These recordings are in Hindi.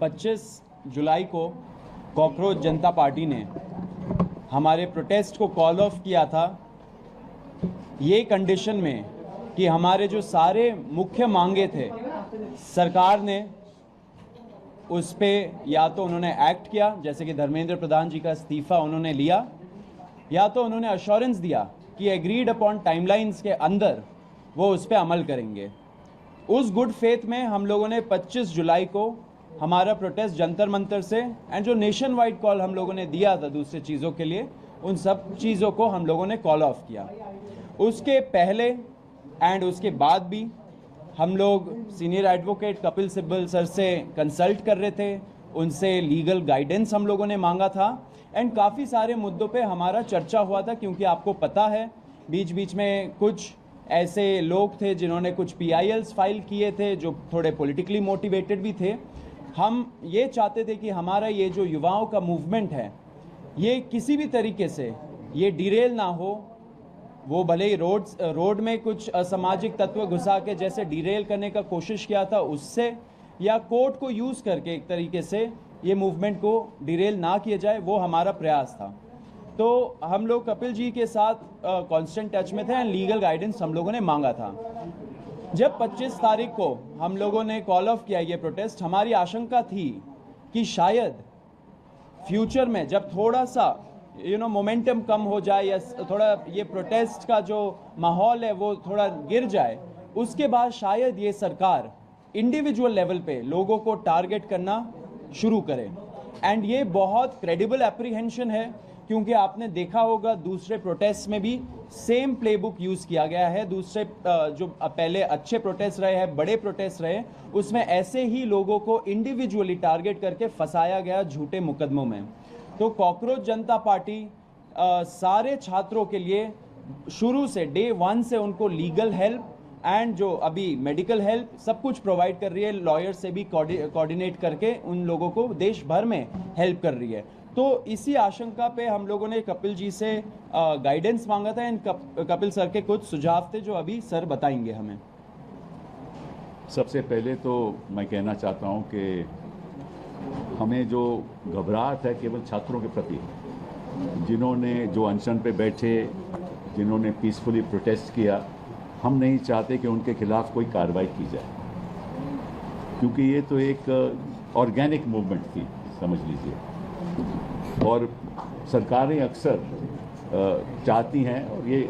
25 जुलाई को कॉकरोच जनता पार्टी ने हमारे प्रोटेस्ट को कॉल ऑफ किया था ये कंडीशन में कि हमारे जो सारे मुख्य मांगे थे सरकार ने उस पे या तो उन्होंने एक्ट किया, जैसे कि धर्मेंद्र प्रधान जी का इस्तीफ़ा उन्होंने लिया, या तो उन्होंने अश्योरेंस दिया कि एग्रीड अपॉन टाइमलाइंस के अंदर वो उस पर अमल करेंगे। उस गुड फेथ में हम लोगों ने 25 जुलाई को हमारा प्रोटेस्ट जंतर मंतर से एंड जो नेशन वाइड कॉल हम लोगों ने दिया था दूसरी चीज़ों के लिए, उन सब चीज़ों को हम लोगों ने कॉल ऑफ किया। उसके पहले एंड उसके बाद भी हम लोग senior advocate Kapil Sibal sir से कंसल्ट कर रहे थे, उनसे लीगल गाइडेंस हम लोगों ने मांगा था एंड काफ़ी सारे मुद्दों पे हमारा चर्चा हुआ था, क्योंकि आपको पता है बीच बीच में कुछ ऐसे लोग थे जिन्होंने कुछ PILs फाइल किए थे जो थोड़े पॉलिटिकली मोटिवेटेड भी थे। हम ये चाहते थे कि हमारा ये जो युवाओं का मूवमेंट है ये किसी भी तरीके से ये डिरेल ना हो। वो भले ही रोड में कुछ असामाजिक तत्व घुसा के जैसे डिरेल करने का कोशिश किया था उससे, या कोर्ट को यूज़ करके एक तरीके से ये मूवमेंट को डिरेल ना किया जाए, वो हमारा प्रयास था। तो हम लोग कपिल जी के साथ कांस्टेंट टच में थे एंड लीगल गाइडेंस हम लोगों ने मांगा था। जब 25 तारीख को हम लोगों ने कॉल ऑफ किया ये प्रोटेस्ट, हमारी आशंका थी कि शायद फ्यूचर में जब थोड़ा सा मोमेंटम कम हो जाए या थोड़ा ये प्रोटेस्ट का जो माहौल है वो थोड़ा गिर जाए, उसके बाद शायद ये सरकार इंडिविजुअल लेवल पे लोगों को टारगेट करना शुरू करे। एंड ये बहुत क्रेडिबल एप्रीहेंशन है, क्योंकि आपने देखा होगा दूसरे प्रोटेस्ट में भी सेम प्लेबुक यूज़ किया गया है। दूसरे जो पहले अच्छे प्रोटेस्ट रहे हैं, बड़े प्रोटेस्ट रहे, उसमें ऐसे ही लोगों को इंडिविजुअली टारगेट करके फंसाया गया झूठे मुकदमों में। तो कॉकरोच जनता पार्टी सारे छात्रों के लिए शुरू से डे 1 से उनको लीगल हेल्प एंड जो अभी मेडिकल हेल्प सब कुछ प्रोवाइड कर रही है। लॉयर से भी कोऑर्डिनेट करके उन लोगों को देश भर में हेल्प कर रही है। तो इसी आशंका पे हम लोगों ने कपिल जी से गाइडेंस मांगा था एंड कपिल सर के कुछ सुझाव थे जो अभी सर बताएंगे हमें। सबसे पहले तो मैं कहना चाहता हूं कि हमें जो घबराहट है केवल छात्रों के प्रति, जिन्होंने जो अनशन पे बैठे, जिन्होंने पीसफुली प्रोटेस्ट किया, हम नहीं चाहते कि उनके खिलाफ कोई कार्रवाई की जाए, क्योंकि ये तो एक ऑर्गेनिक मूवमेंट थी समझ लीजिए। और सरकारें अक्सर चाहती हैं, और ये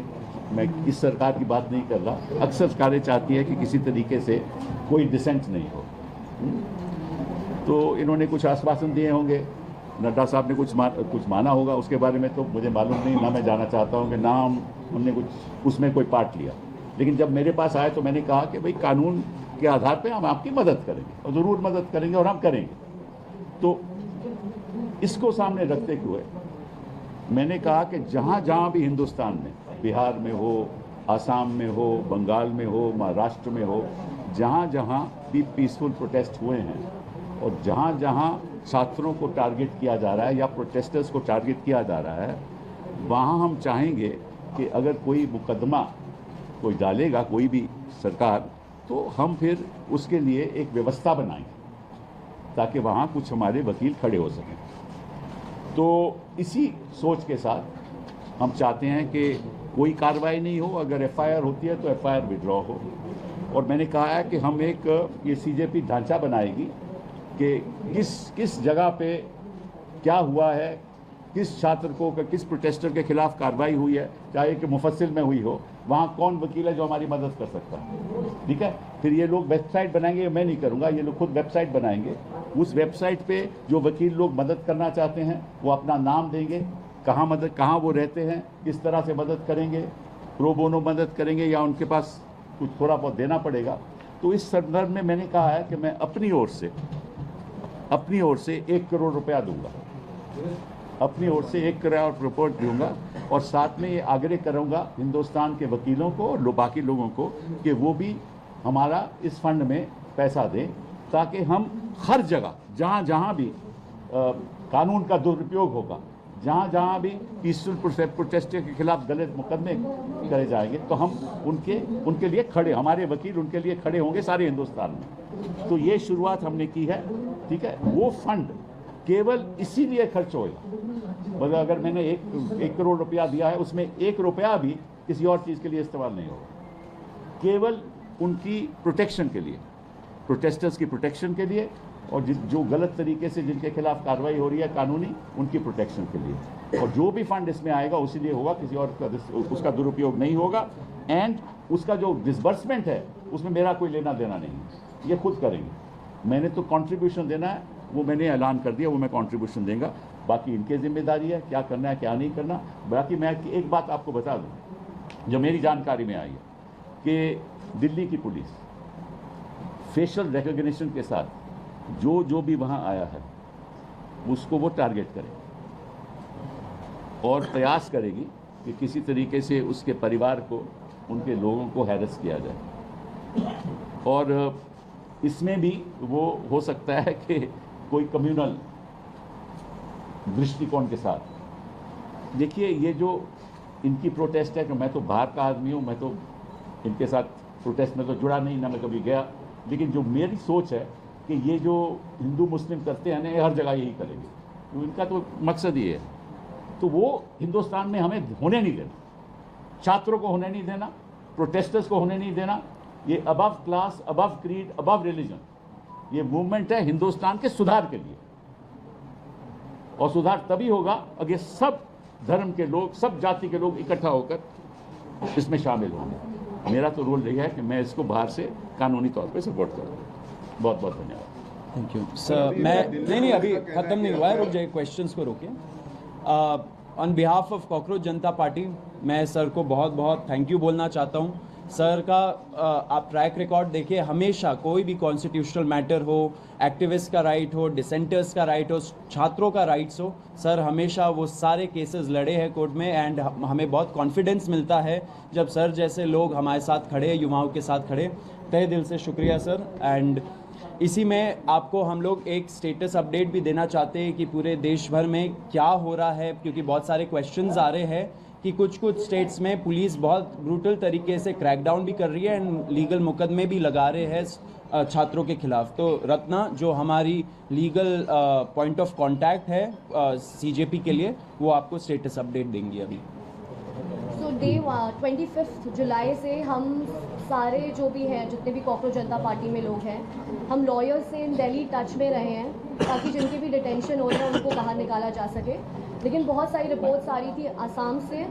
मैं इस सरकार की बात नहीं कर रहा, अक्सर सरकारें चाहती है कि किसी तरीके से कोई डिसेंट नहीं हो। तो इन्होंने कुछ आश्वासन दिए होंगे, नड्डा साहब ने कुछ माना होगा, उसके बारे में तो मुझे मालूम नहीं, ना मैं जाना चाहता हूं कि ना हमने कुछ उसमें कोई पार्ट लिया। लेकिन जब मेरे पास आए तो मैंने कहा कि भाई कानून के आधार पे हम आपकी मदद करेंगे, और ज़रूर मदद करेंगे और हम करेंगे। तो इसको सामने रखते हुए मैंने कहा कि जहाँ जहाँ भी हिंदुस्तान में, बिहार में हो, आसाम में हो, बंगाल में हो, महाराष्ट्र में हो, जहाँ जहाँ भी पीसफुल प्रोटेस्ट हुए हैं और जहाँ जहाँ छात्रों को टारगेट किया जा रहा है या प्रोटेस्टर्स को टारगेट किया जा रहा है, वहाँ हम चाहेंगे कि अगर कोई मुकदमा कोई डालेगा कोई भी सरकार, तो हम फिर उसके लिए एक व्यवस्था बनाएंगे ताकि वहाँ कुछ हमारे वकील खड़े हो सकें। तो इसी सोच के साथ हम चाहते हैं कि कोई कार्रवाई नहीं हो, अगर FIR होती है तो FIR विड्रॉ हो। और मैंने कहा है कि हम एक ये CJP ढांचा बनाएगी कि किस जगह पे क्या हुआ है, किस छात्र को, किस प्रोटेस्टर के खिलाफ कार्रवाई हुई है, चाहे कि मुफस्सिल में हुई हो, वहाँ कौन वकील है जो हमारी मदद कर सकता है। ठीक है, फिर ये लोग वेबसाइट बनाएंगे, मैं नहीं करूँगा, ये लोग खुद वेबसाइट बनाएंगे। उस वेबसाइट पे जो वकील लोग मदद करना चाहते हैं वो अपना नाम देंगे, कहाँ वो रहते हैं, किस तरह से मदद करेंगे, प्रो बोनो मदद करेंगे या उनके पास कुछ थोड़ा बहुत देना पड़ेगा। तो इस संदर्भ में मैंने कहा है कि मैं अपनी ओर से 1 करोड़ रुपया दूंगा, अपनी ओर से 1 करोड़ रिपोर्ट दूंगा, और साथ में ये आग्रह करूंगा हिंदुस्तान के वकीलों को और बाकी लोगों को कि वो भी हमारा इस फंड में पैसा दें, ताकि हम हर जगह जहाँ जहाँ भी कानून का दुरुपयोग होगा, जहाँ जहाँ भी पीसफुल प्रोटेस्टर के खिलाफ गलत मुकदमे करे जाएंगे तो हम उनके लिए खड़े, हमारे वकील उनके लिए खड़े होंगे सारे हिंदुस्तान में। तो ये शुरुआत हमने की है, ठीक है। वो फंड केवल इसीलिए खर्च होगा, मतलब अगर मैंने एक करोड़ रुपया दिया है उसमें 1 रुपया भी किसी और चीज़ के लिए इस्तेमाल नहीं होगा, केवल उनकी प्रोटेक्शन के लिए, प्रोटेस्टर्स की प्रोटेक्शन के लिए, और जो गलत तरीके से जिनके खिलाफ कार्रवाई हो रही है कानूनी, उनकी प्रोटेक्शन के लिए। और जो भी फंड इसमें आएगा उसी लिए होगा, किसी और उसका दुरुपयोग नहीं होगा। एंड उसका जो डिसबर्समेंट है उसमें मेरा कोई लेना देना नहीं है, ये खुद करेंगे। मैंने तो कंट्रीब्यूशन देना है, वो मैंने ऐलान कर दिया, वो मैं कंट्रीब्यूशन देंगे। बाकी इनकी जिम्मेदारी है क्या करना है क्या नहीं करना। बाकी मैं एक बात आपको बता दूँ जो मेरी जानकारी में आई है कि दिल्ली की पुलिस फेशियल रिकॉग्निशन के साथ जो भी वहाँ आया है उसको वो टारगेट करे और प्रयास करेगी कि किसी तरीके से उसके परिवार को, उनके लोगों को हैरेस किया जाए। और इसमें भी वो हो सकता है कि कोई कम्युनल दृष्टिकोण के साथ। देखिए ये जो इनकी प्रोटेस्ट है कि मैं तो बाहर का आदमी हूँ, मैं तो इनके साथ प्रोटेस्ट में तो जुड़ा नहीं, ना मैं कभी गया, लेकिन जो मेरी सोच है कि ये जो हिंदू मुस्लिम करते हैं ना, ये हर जगह यही करेंगे, तो इनका तो मकसद ये है। तो वो हिंदुस्तान में हमें होने नहीं देना, छात्रों को होने नहीं देना, प्रोटेस्टर्स को होने नहीं देना। ये above class, above creed, above religion, ये मूवमेंट है हिंदुस्तान के सुधार के लिए। और सुधार तभी होगा अगर सब धर्म के लोग, सब जाति के लोग इकट्ठा होकर इसमें शामिल होंगे। मेरा तो रोल यही है कि मैं इसको बाहर से कानूनी तौर पे सपोर्ट करूँगा। बहुत बहुत धन्यवाद। Thank you sir. मैं नहीं अभी ख़त्म नहीं हुआ है, रुक जाइए, क्वेश्चंस को रोकिए। On behalf of cockroach Janata party मैं सर को बहुत बहुत थैंक यू बोलना चाहता हूँ। सर का आप ट्रैक रिकॉर्ड देखिए, हमेशा कोई भी कॉन्स्टिट्यूशनल मैटर हो, एक्टिविस्ट का राइट हो, डिसेंटर्स का राइट हो, छात्रों का राइट्स हो, सर हमेशा वो सारे केसेस लड़े हैं कोर्ट में। एंड हमें बहुत कॉन्फिडेंस मिलता है जब सर जैसे लोग हमारे साथ खड़े, युवाओं के साथ खड़े। तहे दिल से शुक्रिया सर। एंड इसी में आपको हम लोग एक स्टेटस अपडेट भी देना चाहते हैं कि पूरे देश भर में क्या हो रहा है, क्योंकि बहुत सारे क्वेश्चंस आ रहे हैं कि कुछ स्टेट्स में पुलिस बहुत ब्रूटल तरीके से क्रैकडाउन भी कर रही है एंड लीगल मुकदमे भी लगा रहे हैं छात्रों के खिलाफ। तो रत्ना जो हमारी लीगल पॉइंट ऑफ कांटेक्ट है सीजेपी के लिए, वो आपको स्टेटस अपडेट देंगी अभी। सो डे 25 जुलाई से हम सारे जो भी हैं, जितने भी कॉकरोच जनता पार्टी में लोग हैं, हम लॉयर्स से इन दिल्ली टच में रहे हैं ताकि जिनके भी डिटेंशन हो रहे हैं उनको बाहर निकाला जा सके। लेकिन बहुत सारी रिपोर्ट्स आ रही थी आसाम से।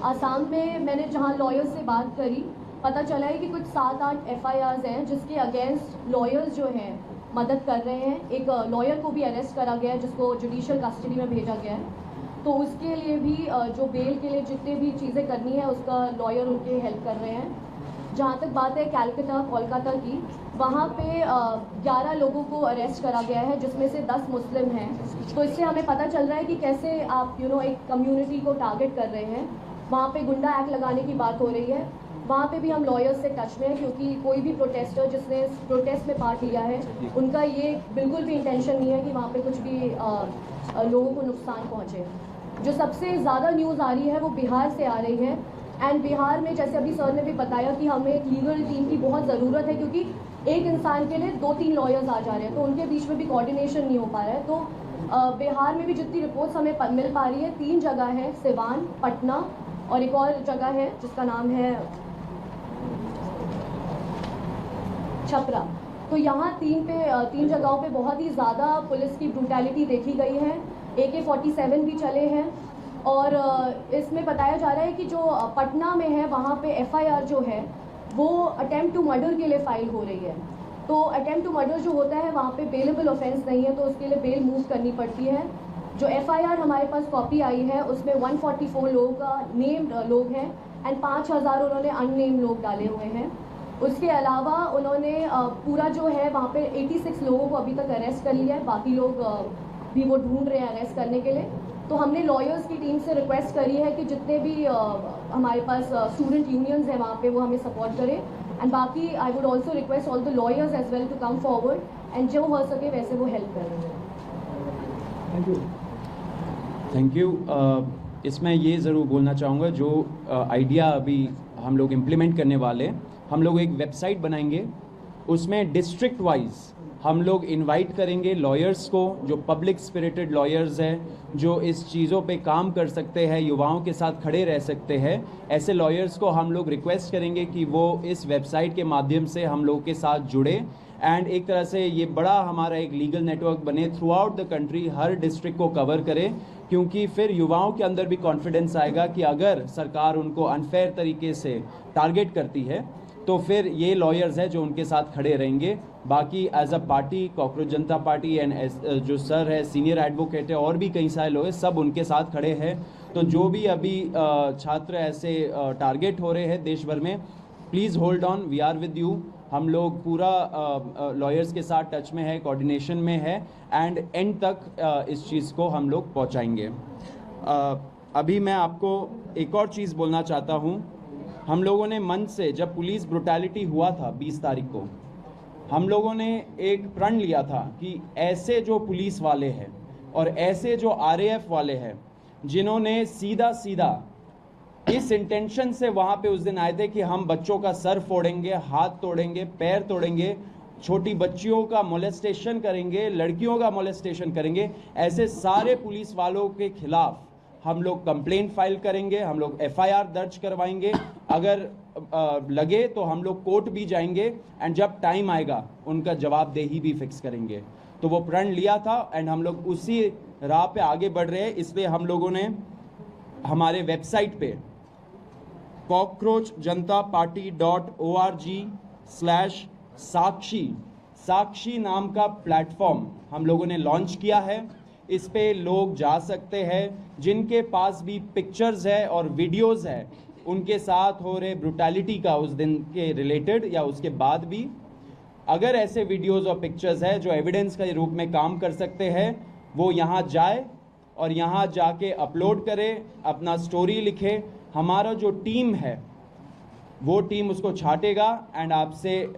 आसाम में मैंने जहाँ लॉयर्स से बात करी, पता चला है कि कुछ 7-8 FIRs हैं जिसके अगेंस्ट लॉयर्स जो हैं मदद कर रहे हैं। एक लॉयर को भी अरेस्ट करा गया है जिसको जुडिशियल कस्टडी में भेजा गया है। तो उसके लिए भी जो बेल के लिए जितने भी चीज़ें करनी है उसका लॉयर उनके हेल्प कर रहे हैं। जहाँ तक बात है कैलकाटा कोलकाता की, वहाँ पे 11 लोगों को अरेस्ट करा गया है जिसमें से 10 मुस्लिम हैं। तो इससे हमें पता चल रहा है कि कैसे आप एक कम्युनिटी को टारगेट कर रहे हैं। वहाँ पे गुंडा एक्ट लगाने की बात हो रही है। वहाँ पे भी हम लॉयर्स से टच में हैं क्योंकि कोई भी प्रोटेस्टर जिसने प्रोटेस्ट में पार्ट लिया है उनका ये बिल्कुल भी इंटेंशन नहीं है कि वहाँ पे कुछ भी लोगों को नुकसान पहुँचे। जो सबसे ज़्यादा न्यूज़ आ रही है वो बिहार से आ रही है। एंड बिहार में जैसे अभी सर ने भी बताया कि हमें एक लीगल टीम की बहुत ज़रूरत है क्योंकि एक इंसान के लिए 2-3 लॉयर्स आ जा रहे हैं, तो उनके बीच में भी कोऑर्डिनेशन नहीं हो पा रहा है। तो बिहार में भी जितनी रिपोर्ट्स हमें मिल पा रही है, 3 जगह है, सिवान, पटना और एक और जगह है जिसका नाम है छपरा। तो यहाँ 3 जगहों पे बहुत ही ज़्यादा पुलिस की ब्रूटैलिटी देखी गई है। AK-47 भी चले हैं। और इसमें बताया जा रहा है कि जो पटना में है वहाँ पे FIR जो है वो अटेम्प्ट टू मर्डर के लिए फाइल हो रही है। तो अटेम्प्ट टू मर्डर जो होता है वहाँ पे बेलेबल ऑफेंस नहीं है, तो उसके लिए बेल मूव करनी पड़ती है। जो FIR हमारे पास कॉपी आई है उसमें 144 लोगों का नेम्ड लोग हैं एंड 5000 उन्होंने अननेम्ड लोग डाले हुए हैं। उसके अलावा उन्होंने पूरा जो है वहाँ पे 86 लोगों को अभी तक अरेस्ट कर लिया है, बाकी लोग भी वो ढूंढ रहे हैं अरेस्ट करने के लिए। तो हमने लॉयर्स की टीम से रिक्वेस्ट करी है कि जितने भी हमारे पास स्टूडेंट यूनियंस हैं वहाँ पे वो हमें सपोर्ट करें। एंड बाकी I would also request all the lawyers as well to come forward and जो हो सके वैसे वो हेल्प करें। Thank you. Thank you. इसमें ये ज़रूर बोलना चाहूँगा, जो आइडिया अभी हम लोग इम्प्लीमेंट करने वाले हैं, हम लोग एक वेबसाइट बनाएंगे, उसमें डिस्ट्रिक्ट वाइज हम लोग इनवाइट करेंगे लॉयर्स को, जो पब्लिक स्पिरिटेड लॉयर्स हैं, जो इस चीज़ों पे काम कर सकते हैं, युवाओं के साथ खड़े रह सकते हैं। ऐसे लॉयर्स को हम लोग रिक्वेस्ट करेंगे कि वो इस वेबसाइट के माध्यम से हम लोग के साथ जुड़े एंड एक तरह से ये बड़ा हमारा एक लीगल नेटवर्क बने, through out the country her district को कवर करे, क्योंकि फिर युवाओं के अंदर भी कॉन्फिडेंस आएगा कि अगर सरकार उनको अनफेयर तरीके से टारगेट करती है तो फिर ये लॉयर्स हैं जो उनके साथ खड़े रहेंगे। बाकी as a party, cockroach Janata party and जो सर है, सीनियर एडवोकेट है, और भी कई सारे लोग हैं, सब उनके साथ खड़े हैं। तो जो भी अभी छात्र ऐसे टारगेट हो रहे हैं देश भर में, please hold on, we are with you. हम लोग पूरा लॉयर्स के साथ टच में है, कोऑर्डिनेशन में है एंड एंड तक इस चीज़ को हम लोग पहुंचाएंगे। अभी मैं आपको एक और चीज़ बोलना चाहता हूं। हम लोगों ने मन से, जब पुलिस ब्रुटैलिटी हुआ था 20 तारीख को, हम लोगों ने एक प्रण लिया था कि ऐसे जो पुलिस वाले हैं और ऐसे जो आरएएफ वाले हैं, जिन्होंने सीधा सीधा इस इंटेंशन से वहाँ पे उस दिन आए थे कि हम बच्चों का सर फोड़ेंगे, हाथ तोड़ेंगे, पैर तोड़ेंगे, छोटी बच्चियों का मोलेस्टेशन करेंगे, लड़कियों का मोलेस्टेशन करेंगे, ऐसे सारे पुलिस वालों के खिलाफ हम लोग कंप्लेंट फाइल करेंगे, हम लोग एफआईआर दर्ज करवाएंगे, अगर लगे तो हम लोग कोर्ट भी जाएंगे एंड जब टाइम आएगा उनका जवाबदेही भी फिक्स करेंगे। तो वो प्रण लिया था एंड हम लोग उसी राह पे आगे बढ़ रहे हैं। इसलिए हम लोगों ने हमारे वेबसाइट पे cockroachjantaparty.org/साक्षी नाम का प्लेटफॉर्म हम लोगों ने लॉन्च किया है। इस पे लोग जा सकते हैं जिनके पास भी पिक्चर्स है और वीडियोस है उनके साथ हो रहे ब्रुटैलिटी का, उस दिन के रिलेटेड या उसके बाद भी, अगर ऐसे वीडियोस और पिक्चर्स है जो एविडेंस के रूप में काम कर सकते हैं, वो यहाँ जाए और यहाँ जाके अपलोड करे, अपना स्टोरी लिखे। हमारा जो टीम है वो टीम उसको छाटेगा एंड आपसे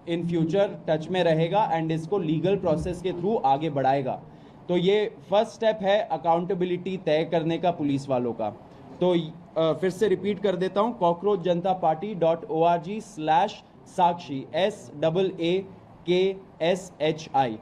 इन फ्यूचर टच में रहेगा एंड इसको लीगल प्रोसेस के थ्रू आगे बढ़ाएगा। तो ये फर्स्ट स्टेप है अकाउंटेबिलिटी तय करने का पुलिस वालों का। तो फिर से रिपीट कर देता हूँ, cockroachjantaparty.org/साक्षी SAAKSHI।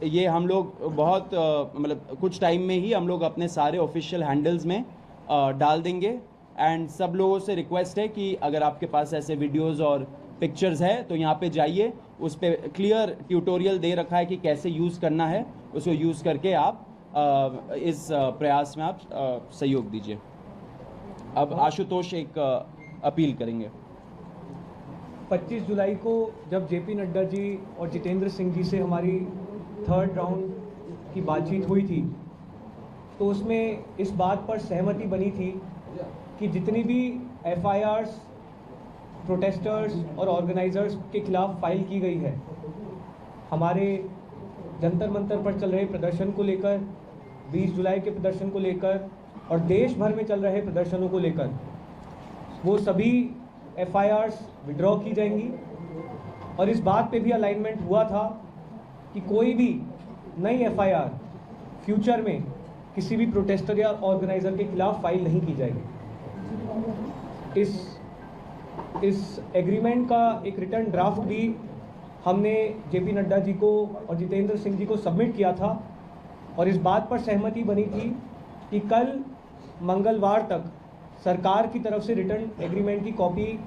ये हम लोग बहुत मतलब कुछ टाइम में ही हम लोग अपने सारे ऑफिशियल हैंडल्स में डाल देंगे एंड सब लोगों से रिक्वेस्ट है कि अगर आपके पास ऐसे वीडियोस और पिक्चर्स है तो यहाँ पे जाइए, उस पर क्लियर ट्यूटोरियल दे रखा है कि कैसे यूज़ करना है, उसको यूज़ करके आप इस प्रयास में आप सहयोग दीजिए। अब आशुतोष एक अपील करेंगे। 25 जुलाई को जब जेपी नड्डा जी और जितेंद्र सिंह जी से हमारी थर्ड राउंड की बातचीत हुई थी, तो उसमें इस बात पर सहमति बनी थी कि जितनी भी एफआईआर्स प्रोटेस्टर्स और ऑर्गेनाइजर्स के खिलाफ फाइल की गई है, हमारे जंतर मंतर पर चल रहे प्रदर्शन को लेकर, 20 जुलाई के प्रदर्शन को लेकर और देश भर में चल रहे प्रदर्शनों को लेकर, वो सभी एफआईआर्स विड्रॉ की जाएंगी। और इस बात पे भी अलाइनमेंट हुआ था कि कोई भी नई एफआईआर फ्यूचर में किसी भी प्रोटेस्टर या ऑर्गेनाइजर के खिलाफ फाइल नहीं की जाएगी। इस एग्रीमेंट का एक रिटर्न ड्राफ्ट भी हमने जेपी नड्डा जी को और जितेंद्र सिंह जी को सबमिट किया था और इस बात पर सहमति बनी थी कि कल मंगलवार तक सरकार की तरफ से रिटर्न एग्रीमेंट की कॉपी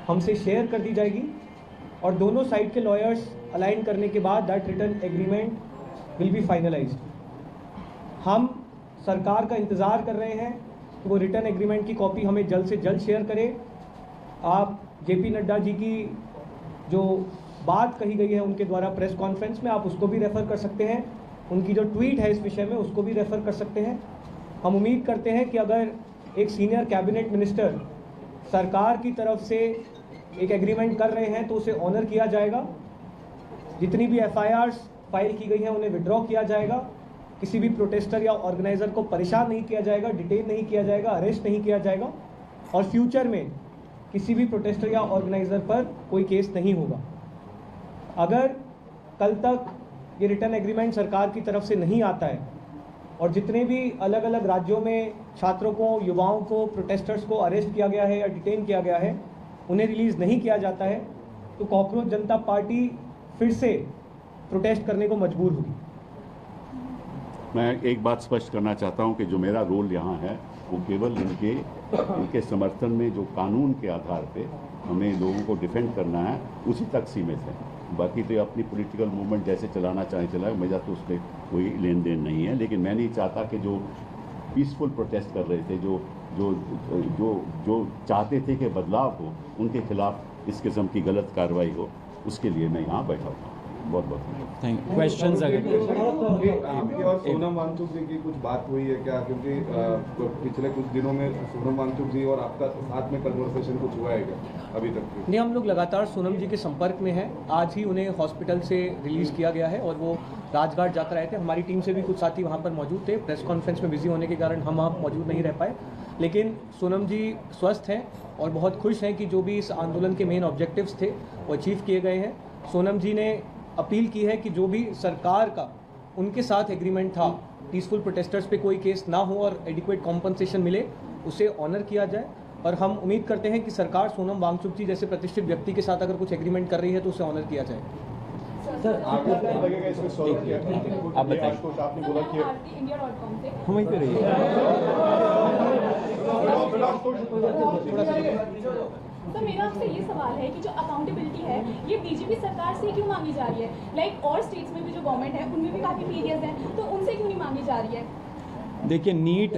हमसे शेयर कर दी जाएगी और दोनों साइड के लॉयर्स अलाइन करने के बाद that return agreement will be finalised. हम सरकार का इंतज़ार कर रहे हैं कि वो रिटर्न एग्रीमेंट की कॉपी हमें जल्द से जल्द शेयर करें। आप जेपी नड्डा जी की जो बात कही गई है उनके द्वारा प्रेस कॉन्फ्रेंस में, आप उसको भी रेफ़र कर सकते हैं, उनकी जो ट्वीट है इस विषय में उसको भी रेफ़र कर सकते हैं। हम उम्मीद करते हैं कि अगर एक सीनियर कैबिनेट मिनिस्टर सरकार की तरफ से एक एग्रीमेंट कर रहे हैं तो उसे ऑनर किया जाएगा। जितनी भी एफआईआर्स फाइल की गई हैं उन्हें विड्रॉ किया जाएगा। किसी भी प्रोटेस्टर या ऑर्गेनाइज़र को परेशान नहीं किया जाएगा, डिटेन नहीं किया जाएगा, अरेस्ट नहीं किया जाएगा और फ्यूचर में किसी भी प्रोटेस्टर या ऑर्गेनाइज़र पर कोई केस नहीं होगा। अगर कल तक ये रिटर्न एग्रीमेंट सरकार की तरफ से नहीं आता है और जितने भी अलग अलग राज्यों में छात्रों को, युवाओं को, प्रोटेस्टर्स को अरेस्ट किया गया है या डिटेन किया गया है, उन्हें रिलीज़ नहीं किया जाता है तो कॉकरोच जनता पार्टी फिर से प्रोटेस्ट करने को मजबूर होगी। मैं एक बात स्पष्ट करना चाहता हूं कि जो मेरा रोल यहाँ है वो केवल इनके समर्थन में जो कानून के आधार पे हमें लोगों को डिफेंड करना है उसी तक सीमित है। बाकी तो अपनी पॉलिटिकल मूवमेंट जैसे चलाना चाहे चलाए, मेरा तो उसमें कोई लेन देन नहीं है। लेकिन मैं नहीं चाहता कि जो पीसफुल प्रोटेस्ट कर रहे थे, जो चाहते थे कि बदलाव हो, उनके खिलाफ इस किस्म की गलत कार्रवाई हो, उसके लिए मैं यहाँ बैठा हूँ। बहुत बहुत थैंक यू। क्वेश्चंस अगर आपकी और सोनम वांगचुक जी की कुछ बात हुई है क्या? क्योंकि पिछले कुछ दिनों में सोनम वांगचुक जी और आपका साथ में कन्वर्सेशन कुछ हुआ है क्या अभी तक? नहीं, हम लोग लगातार सोनम जी के संपर्क में हैं। आज ही उन्हें हॉस्पिटल से रिलीज़ किया गया है और वो राजघाट जाकर आए थे। हमारी टीम से भी कुछ साथी वहाँ पर मौजूद थे। प्रेस कॉन्फ्रेंस में बिजी होने के कारण हम वहाँ मौजूद नहीं रह पाए, लेकिन सोनम जी स्वस्थ हैं और बहुत खुश हैं कि जो भी इस आंदोलन के मेन ऑब्जेक्टिव्स थे वो अचीव किए गए हैं। सोनम जी ने अपील की है कि जो भी सरकार का उनके साथ एग्रीमेंट था, पीसफुल प्रोटेस्टर्स पे कोई केस ना हो और एडिक्वेट कॉम्पनसेशन मिले, उसे ऑनर किया जाए। और हम उम्मीद करते हैं कि सरकार सोनम वांगचुक जी जैसे प्रतिष्ठित व्यक्ति के साथ अगर कुकुछ एग्रीमेंट कर रही है तो उसे ऑनर किया जाए। आपको क्या लगेगा इसमें सॉल्व किया? आप बताइए। आशुतोष, आपने बोला कि हम वहीं पे रहिए। तो मेरा आपसे ये सवाल है कि जो अकाउंटेबिलिटी है ये बीजेपी सरकार से क्यों मांगी जा रही है? लाइक और स्टेट्स में भी जो गवर्नमेंट है उनमें भी काफ़ी मीडियाज हैं, तो उनसे क्यों नहीं मांगी जा रही है? देखिए, NEET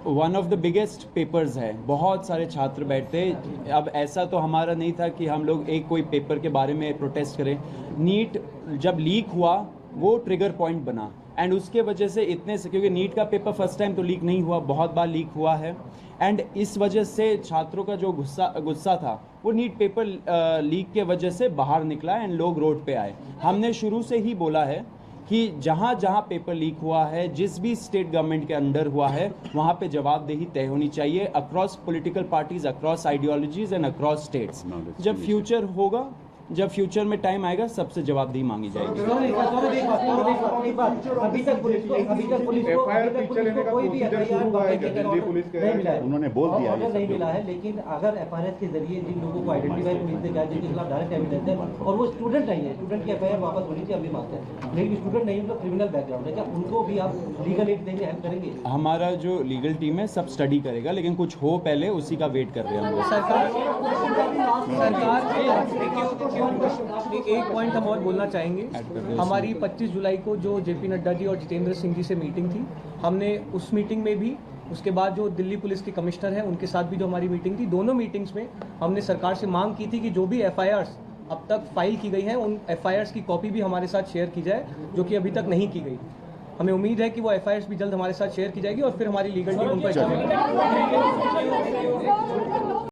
one of the biggest papers है, बहुत सारे छात्र बैठते। अब ऐसा तो हमारा नहीं था कि हम लोग एक कोई पेपर के बारे में प्रोटेस्ट करें। नीट जब लीक हुआ वो ट्रिगर पॉइंट बना, एंड उसके वजह से इतने से, क्योंकि नीट का पेपर फर्स्ट टाइम तो लीक नहीं हुआ, बहुत बार लीक हुआ है, एंड इस वजह से छात्रों का जो गुस्सा था वो नीट पेपर लीक के वजह से बाहर निकला एंड लोग रोड पे आए। हमने शुरू से ही बोला है कि जहाँ जहाँ पेपर लीक हुआ है, जिस भी स्टेट गवर्नमेंट के अंडर हुआ है, वहाँ पे जवाबदेही तय होनी चाहिए across political parties, across ideologies and across states. जब फ्यूचर होगा, जब फ्यूचर में टाइम आएगा, सबसे जवाबदेही मांगी जाएगी। एफआईआर पीछे लेने का प्रोसीजर शुरू हुआ है क्या दिल्ली पुलिस के? उन्होंने बोल दिया ऑर्डर नहीं मिला है, लेकिन अगर एफआईआर के जरिए जिन लोगों को आइडेंटिफाई पुलिस ने किया, जिनके खिलाफ डायरेक्ट एविडेंस है और वो स्टूडेंट नहीं है, स्टूडेंट की एफआईआर वापस होनी चाहिए, हम भी मांगते हैं। लेकिन स्टूडेंट नहीं, उनका क्रिमिनल बैकग्राउंड है, क्या उनको भी आप लीगल एड देंगे, हेल्प करेंगे? हमारा जो लीगल टीम है सब स्टडी करेगा, लेकिन कुछ हो पहले उसी का वेट कर रहे हैं हम लोग। एक पॉइंट हम और बोलना चाहेंगे। हमारी 25 जुलाई को जो जेपी नड्डा जी और जितेंद्र सिंह जी से मीटिंग थी, हमने उस मीटिंग में भी, उसके बाद जो दिल्ली पुलिस के कमिश्नर हैं उनके साथ भी जो हमारी मीटिंग थी, दोनों मीटिंग्स में हमने सरकार से मांग की थी कि जो भी एफआईआर्स अब तक फाइल की गई हैं उन एफआईआर्स की कॉपी भी हमारे साथ शेयर की जाए, जो कि अभी तक नहीं की गई। हमें उम्मीद है कि वो एफआईआर्स भी जल्द हमारे साथ शेयर की जाएगी और फिर हमारी लीगल टीम उन पर